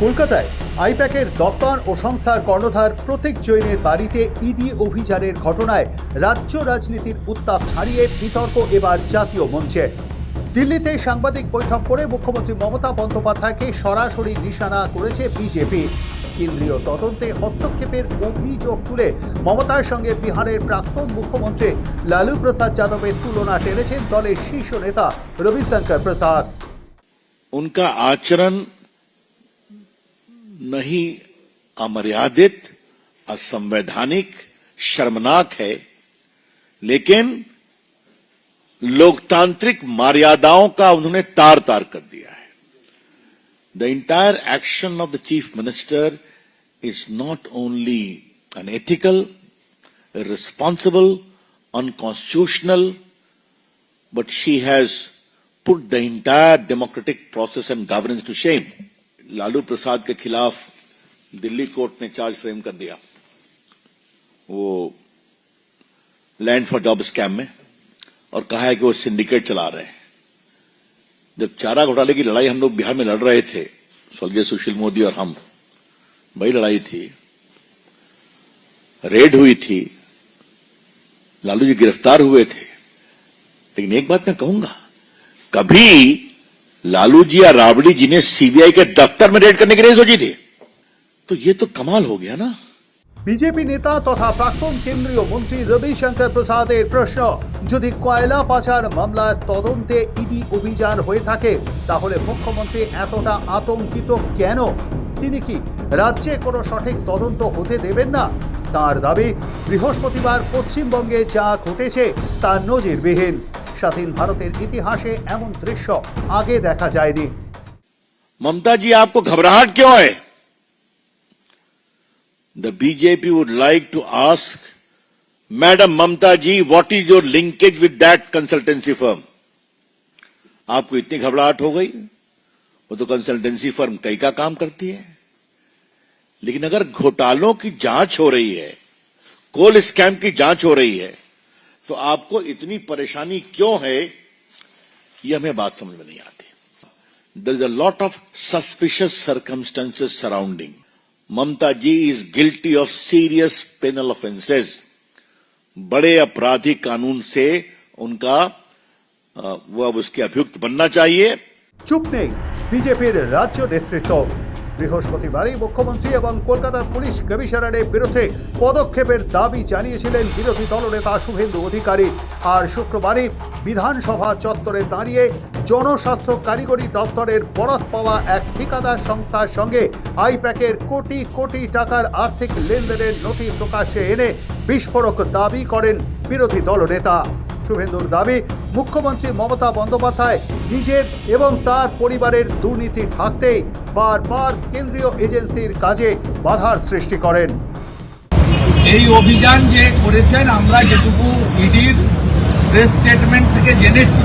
কলকাতায় আইপ্যাকের দপ্তর ও সংস্থার কর্ণধার প্রতীক জৈনের বাড়িতে ইডি অভিযানের ঘটনায় রাজ্য রাজনীতির উত্তাপ ছাড়িয়ে বিতর্ক এবার জাতীয় মঞ্চে। দিল্লিতে সাংবাদিক বৈঠক করে মুখ্যমন্ত্রী মমতা বন্দ্যোপাধ্যায়কে সরাসরি নিশানা করেছে বিজেপি। কেন্দ্রীয় তদন্তে হস্তক্ষেপের অভিযোগ তুলে মমতার সঙ্গে বিহারের প্রাক্তন মুখ্যমন্ত্রী লালু প্রসাদ যাদবের তুলনা টেনেছেন দলের শীর্ষ নেতা রবিশঙ্কর প্রসাদ। उनका आचरण नहीं अमर्यादित, असंवैधानिक, शर्मनाक है, लेकिन लोकतांत्रिक मर्यादाओं का उन्होंने तार तार कर दिया है। The entire action of the chief minister is not only unethical, irresponsible, unconstitutional, but she has put the entire democratic process and governance to shame. Lalu Prasad के खिलाफ दिल्ली कोर्ट ने चार्ज फ्रेम कर दिया, वो लैंड फॉर जॉब स्कैम में, और कहा है कि वो सिंडिकेट चला रहे हैं। जब चारा घोटाले की लड़ाई हम लोग बिहार में लड़ रहे थे, स्वर्गीय सुशील मोदी और हम, वही लड़ाई थी, रेड हुई थी, लालू जी गिरफ्तार हुए थे। लेकिन एक बात मैं कहूंगा, कभी लालू जी या राबड़ी जी ने सीबीआई के दफ्तर में रेड करने की नहीं सोची थी, तो ये तो कमाल हो गया ना। বিজেপি নেতা তথা প্রাক্তন কেন্দ্রীয় মন্ত্রী রবিশঙ্কর প্রসাদের প্রশ্ন, যদি কয়লা পাচার মামলার তদন্তে ইডি অভিযান হয়ে থাকে তাহলে মুখ্যমন্ত্রী এতটা আতঙ্কিত কেন? তিনি কি রাজ্যে কোনো সঠিক তদন্ত হতে দেবেন না? তার দাবি, বৃহস্পতিবার পশ্চিমবঙ্গে যা ঘটেছে তা নজিরবিহীন। স্বাধীন ভারতের ইতিহাসে এমন দৃশ্য আগে দেখা যায়নি। ममता जी, आपको घबराहट क्यों है? The BJP would like to ask Madam Mamta ji, what is your linkage with that consultancy firm? आपको इतनी घबराहट हो गई? वो तो कंसल्टेंसी फर्म कई का काम करती है। लेकिन अगर घोटालों की जांच हो रही है, कोल स्कैम की जांच हो रही है, तो आपको इतनी परेशानी क्यों है, ये हमें बात समझ में नहीं आती। There is a lot of suspicious circumstances surrounding. Mamta ji is guilty of serious penal offences. बड़े आपराधिक कानून से उनका वो अब उसके अभियुक्त बनना चाहिए। চুপ নেই বিজেপির রাজ্য নেতৃত্ব। বৃহস্পতিবারই মুখ্যমন্ত্রী এবং কলকাতার পুলিশ কমিশনারের বিরুদ্ধে পদক্ষেপের দাবি জানিয়েছিলেন বিরোধী দলনেতা শুভেন্দু অধিকারী। আর শুক্রবারই বিধানসভা চত্বরে দাঁড়িয়ে জনস্বাস্থ্য কারিগরি দপ্তরের বরাত পাওয়া এক ঠিকাদার সংস্থার সঙ্গে আইপ্যাকের কোটি কোটি টাকার আর্থিক লেনদেনের নথি প্রকাশ্যে এনে বিস্ফোরক দাবি করেন বিরোধী দলনেতা। শুভেন্দুর দাবি, মুখ্যমন্ত্রী মমতা বন্দ্যোপাধ্যায় নিজের এবং তার পরিবারের দুর্নীতি ঢাকতেই বারবার কেন্দ্রীয় এজেন্সির কাজে বাধার সৃষ্টি করেন। এই অভিযান যে করেছেন, আমরা যেটুকু ইডির প্রেস স্টেটমেন্ট থেকে জেনেছি,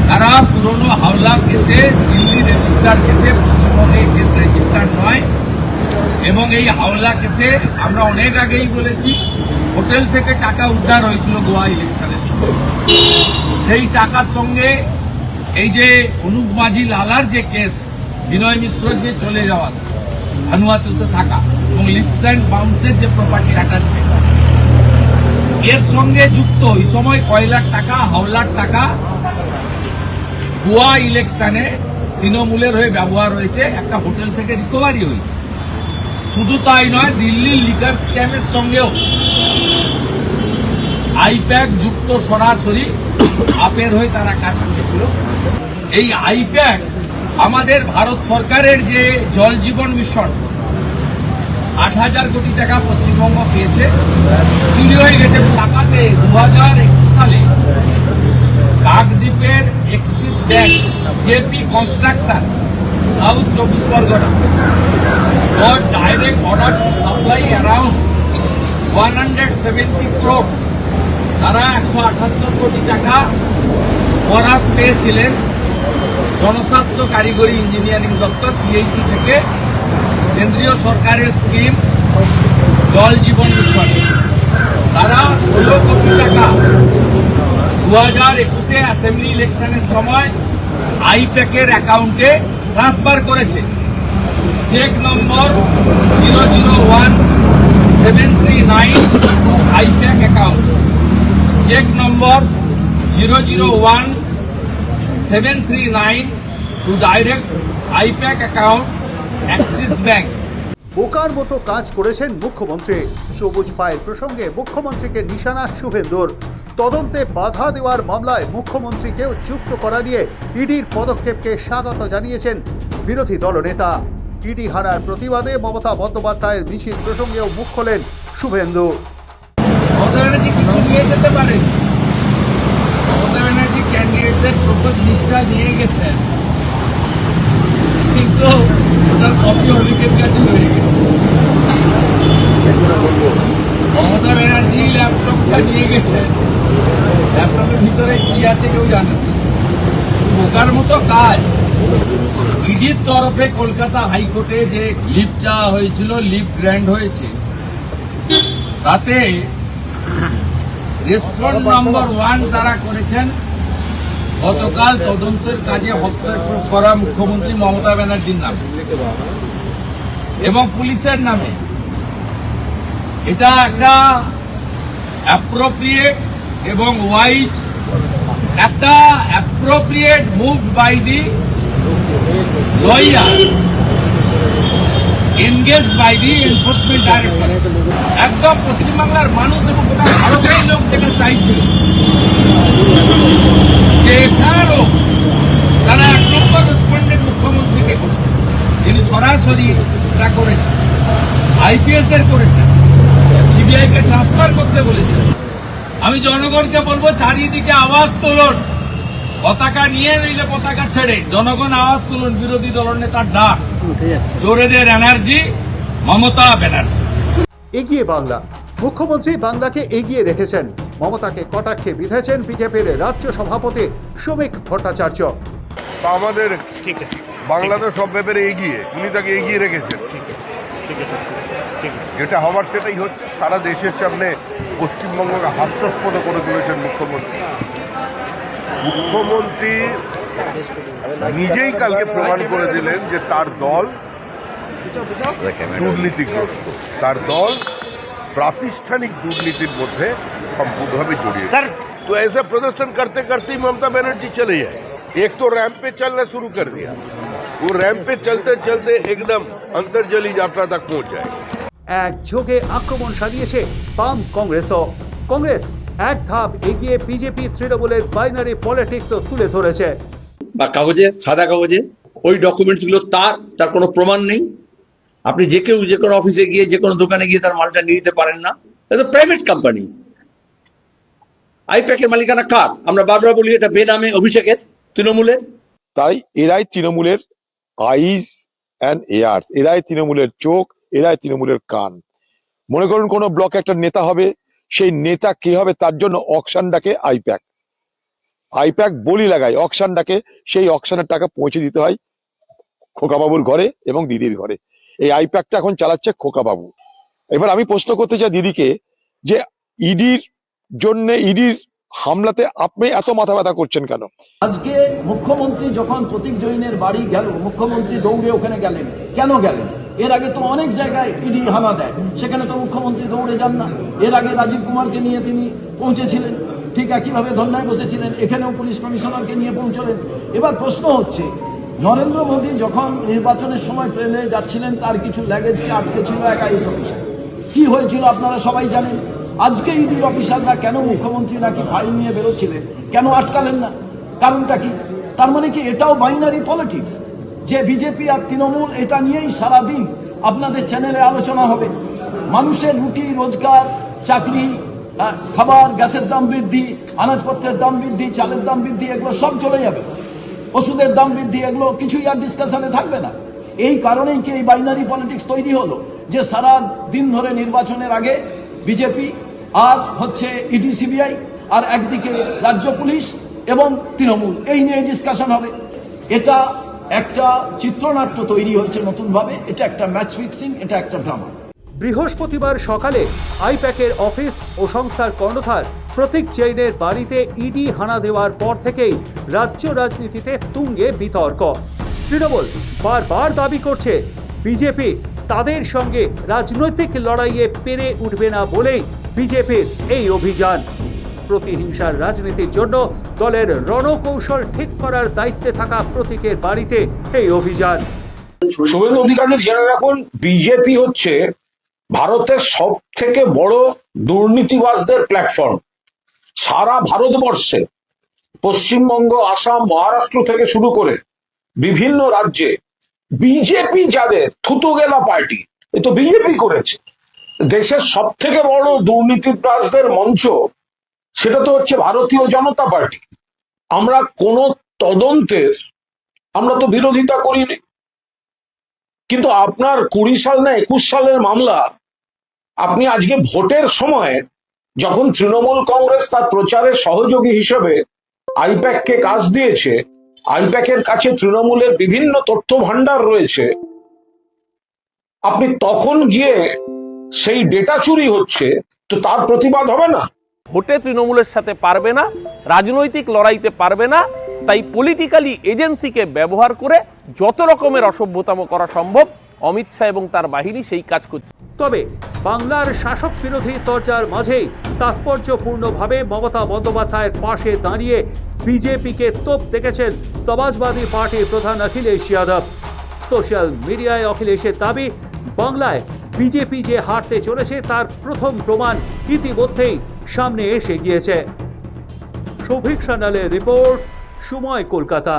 তারা পুরনো হাওলা কেসে, দিল্লি রেজিস্টার কেসে, পশ্চিমবঙ্গে কেস রেজিস্টার নয়। এবং এই হাওলা কেসে আমরা অনেক আগেই বলেছি, হোটেল থেকে টাকা উদ্ধার হয়েছিল গোয়া ইলেকশনের সময়। সেই টাকার সঙ্গে এই যে অনুপ মাঝি লালার যে কেস, বিনয় মিশ্রর যে চলে যাওয়ার, ভানুয়াতুতে থাকা এবং লিপস অ্যান্ড বাউন্সের যে প্রপার্টি অ্যাটাচমেন্ট, এর সঙ্গে যুক্ত এই সময় কয়লার টাকা, হাওলার টাকা গোয়া ইলেকশনে তৃণমূলের হয়ে ব্যবহার হয়েছে, একটা হোটেল থেকে রিকভারি হয়েছে। শুধু তাই নয়, দিল্লির লিকার স্ক্যামের সঙ্গেও আইপ্যাক যুক্ত সরাসরি আপের হয়ে তারা কাজ করেছিল। এই আইপ্যাক আমাদের ভারত সরকারের যে জল জীবন মিশন, 8,000 কোটি টাকা পশ্চিমবঙ্গ পেয়েছে, চুরি হয়ে গেছে টাকাতে। 2021 সালে কাকদ্বীপের Axis bank, JP construction, south 24 Pargana, got direct order to supply around 170 crore। তারা 178 কোটি টাকা বরাত পেয়েছিলেন জনস্বাস্থ্য কারিগরি ইঞ্জিনিয়ারিং দপ্তর, পিএইচই থেকে, কেন্দ্রীয় সরকারের স্কিম জল জীবন মিশন। তারা 16 কোটি টাকা 2021-এ অ্যাসেম্বলি ইলেকশনের সময় আইপ্যাকের অ্যাকাউন্টে ট্রান্সফার করেছে। Cheque number 001739 IPAC account, cheque number 001739 to direct IPAC account Axis Bank. বোকার মতো কাজ করেছেন মুখ্যমন্ত্রী। সবুজ ফাইল প্রসঙ্গে মুখ্যমন্ত্রীকে নিশানা শুভেন্দুর। তদন্তে বাধা দেওয়ার মামলায় মুখ্যমন্ত্রীকেও যুক্ত করা নিয়ে ইডির পদক্ষেপকে স্বাগত জানিয়েছেন বিরোধী দলনেতা। ইডি হারার প্রতিবাদে মমতা বন্দ্যোপাধ্যায়ের মিছিল প্রসঙ্গেও মুখ খোলেন শুভেন্দু। মমতা ব্যানার্জি কিছু নিয়ে যেতে পারেন। মমতা ব্যানার্জি ক্যান্ডিডেটদের প্রপোজ লিস্টটা নিয়ে গেছেন, কিন্তু ওটার কপি অনেকের কাছে রয়ে গেছে। মমতা ব্যানার্জি ল্যাপটপটা নিয়ে গেছেন, ল্যাপটপের ভিতরে কি আছে কেউ জানে না। বোকার মতো কাজ। ইডির তরফে কলকাতা হাইকোর্টে যে লিভ চাওয়া হয়েছিল, লিভ গ্র্যান্ড হয়েছে, তাতে রেস্টুরেন্ট নম্বর 1 তারা করেছেন গতকাল তদন্তের কাজে হস্তক্ষেপ করা মুখ্যমন্ত্রী মমতা ব্যানার্জির নামে এবং পুলিশের নামে। এটা একটা অ্যাপ্রোপ্রিয়েট এবং ওয়াইজ, একটা appropriate move by the lawyer engage by the enforcement director. একদম পশ্চিমবাংলার মানুষ এবং গোটা ভারতের লোক যেটা চাইছিল যে এটারও তারা 1 নম্বর রেসপন্ডেন্ট মুখ্যমন্ত্রীকে করেছেন, যিনি সরাসরি এটা করেছেন, আইপিএসদের করেছেন, সিবিআইকে ট্রান্সফার করতে বলেছেন। আমি জনগণকে বলবো চারিদিকে আওয়াজ তুলুন, পতাকা নিয়ে নিলে পতাকা ছেড়ে জনগণ আওয়াজ তুলুন। বিরোধী দলনেতার ডাক, চোরেদের এনার্জি মমতা ব্যানার্জি। এগিয়ে বাংলা। মুখ্যমন্ত্রী বাংলাকে এগিয়ে রেখেছেন। মমতাকে কটাক্ষে বিঁধেছেন বিজেপির রাজ্য সভাপতি শ্রমিক ভট্টাচার্য। আমাদের বাংলাদেশ সব ব্যাপারে এগিয়ে, উনি তাকে এগিয়ে রেখেছেন। যেটা হওয়ার সেটাই হচ্ছে। সারা দেশের সামনে পশ্চিমবঙ্গকে হাস্যাস্পদ করে তুলেছেন মুখ্যমন্ত্রী। মুখ্যমন্ত্রী নিজেই কালকে প্রমাণ করে দিলেন যে তার দল দুর্নীতিগ্রস্ত, তার দল প্রাতিষ্ঠানিক দুর্নীতির মধ্যে সম্পূর্ণভাবে জড়িয়ে। तो ऐसा प्रदर्शन करते करते ही ममता बनर्जी चले जाए। एक तो रैंप पे चलना शुरू कर दिया, वो रैंप पे चलते चलते एकदम अंतर्जली यात्रा तक पहुंच जाए। একযোগে আক্রমণ সারিয়েছে বাম কংগ্রেসও। কংগ্রেস এক ধাপ এগিয়ে বিজেপি তৃণমূলের বাইনারি পলিটিক্সও তুলে ধরেছে। বা কাগজে, সাদা কাগজে ওই ডকুমেন্টস গুলো তার কোনো প্রমাণ নেই। আপনি যে কেউ যে কোনো অফিসে গিয়ে, যে কোনো দোকানে গিয়ে তার মালটা নিয়ে নিতে পারেন না। এটা প্রাইভেট কোম্পানি। আইপ্যাকের মালিকানা কার? আমরা বারবার বলি এটা বেনামে অভিষেকের, তৃণমূলের। তাই এরাই তৃণমূলের আইজ অ্যান্ড এয়ার্স, এরাই তৃণমূলের চোখ, এরাই তৃণমূলের কান। মনে করুন কোন ব্লকে একটা নেতা হবে, সেই নেতা কে হবে তার জন্য অকশন ডাকে আইপ্যাক। আইপ্যাক বলি লাগায়, অকশন ডাকে, সেই অকশনের টাকা পৌঁছে দিতে হয় খোকাবাবুর ঘরে এবং দিদির ঘরে। এই আইপ্যাকটা এখন চালাচ্ছে খোকাবাবু। এবার আমি প্রশ্ন করতে চাই দিদিকে যে ইডির জন্য, ইডির হামলাতে আপনি এত মাথা ব্যথা করছেন কেন? আজকে মুখ্যমন্ত্রী যখন প্রতীক জৈনের বাড়ি গেল, মুখ্যমন্ত্রী দৌড়ে ওখানে গেলেন। কেন গেলেন? এর আগে তো অনেক জায়গায় ইডি হানা দেয়, সেখানে তো মুখ্যমন্ত্রী দৌড়ে যান না। এর আগে রাজীব কুমারকে নিয়ে তিনি পৌঁছেছিলেন, ঠিক একইভাবে ধর্নায় বসেছিলেন। এখানেও পুলিশ কমিশনারকে নিয়ে পৌঁছলেন। এবার প্রশ্ন হচ্ছে, নরেন্দ্র মোদী যখন নির্বাচনের সময় প্লেনে যাচ্ছিলেন, তার কিছু ল্যাগেজকে আটকে ছিল এক আইএস অফিসার। কি হয়েছিল আপনারা সবাই জানেন। আজকে ইডির অফিসাররা কেন মুখ্যমন্ত্রী নাকি ফাইল নিয়ে বেরোচ্ছিলেন, কেন আটকালেন না? কারণটা কি? তার মানে কি এটাও বাইনারি পলিটিক্স, যে বিজেপি আর তৃণমূল এটা নিয়েই সারাদিন আপনাদের চ্যানেলে আলোচনা হবে? মানুষের রুটি রোজগার, চাকরি, খাবার, গ্যাসের দাম বৃদ্ধি, আনাজপত্রের দাম বৃদ্ধি, চালের দাম বৃদ্ধি, এগুলো সব চলে যাবে। ওষুধের দাম বৃদ্ধি, এগুলো কিছুই আর ডিসকাশনে থাকবে না। এই কারণেই কি এই বাইনারি পলিটিক্স তৈরি হলো, যে সারা দিন ধরে নির্বাচনের আগে বিজেপি আর হচ্ছে ইডি সিবিআই, আর একদিকে রাজ্য পুলিশ এবং তৃণমূল, এই নিয়ে ডিসকাশন হবে। এটা একটা চিত্রনাট্য তৈরি হয়েছে নতুন ভাবে। এটা একটা ম্যাচ ফিক্সিং, এটা একটা ড্রামা। বৃহস্পতিবার সকালে আইপ্যাকের অফিস ও সংস্থার কর্ণধার প্রতীক জৈনের বাড়িতে ইডি হানা দেওয়ার পর থেকেই রাজ্য রাজনীতিতে তুঙ্গে বিতর্ক। তৃণমূল বারবার দাবি করছে বিজেপি তাদের সঙ্গে রাজনৈতিক লড়াইয়ে পেরে উঠবে না বলেই বিজেপির এই অভিযান। প্রতিহিংসার রাজনীতির জন্য দলের রণকৌশল ঠিক করার দায়িত্বে থাকা প্রতীকের বাড়িতে এই অভিযান। শুভেন্দু অধিকারী জেনে রাখুন, বিজেপি হচ্ছে ভারতের সব থেকে বড় দুর্নীতিবাজদের প্ল্যাটফর্ম। সারা ভারতবর্ষে পশ্চিমবঙ্গ, আসাম, মহারাষ্ট্র থেকে শুরু করে বিভিন্ন রাজ্যে বিজেপি যাদের থুতু গেলা পার্টি, এ তো বিজেপি করেছে। দেশের সব থেকে বড় দুর্নীতিবাজদের মঞ্চ সেটা তো হচ্ছে ভারতীয় জনতা পার্টি। আমরা কোন তদন্তের আমরা তো বিরোধিতা করিনি, কিন্তু আপনার 20 সাল না 21 সালের মামলা আপনি আজকে ভোটের সময় যখন তৃণমূল কংগ্রেস তার প্রচারের সহযোগী হিসেবে আইপ্যাককে কাজ দিয়েছে, আইপ্যাকের কাছে তৃণমূলের বিভিন্ন তথ্য ভান্ডার রয়েছে, আপনি তখন গিয়ে সেই ডেটা চুরি হচ্ছে, তো তার প্রতিবাদ হবে না? ভোটে তৃণমূলের সাথে পারবে না, রাজনৈতিক লড়াইতে পারবে না, তাই পলিটিক্যালি এজেন্সিকে ব্যবহার করে যত রকমের অসভ্যতাম করা সম্ভব অমিত শাহ এবং তার বাহিনী সেই কাজ করছে। তবে বাংলার শাসক বিরোধী তরজার মাঝেই তাৎপর্যপূর্ণভাবে মমতা বন্দ্যোপাধ্যায়ের পাশে দাঁড়িয়ে বিজেপিকে তোপ দেখেছেন সমাজবাদী পার্টির প্রধান অখিলেশ যাদব। সোশ্যাল মিডিয়ায় অখিলেশের দাবি, বাংলায় বিজেপি যে হারতে চলেছে তার প্রথম প্রমাণ ইতিমধ্যেই সামনে এসে গিয়েছে। সৌভিক সান্যালের রিপোর্ট, সময়, কলকাতা।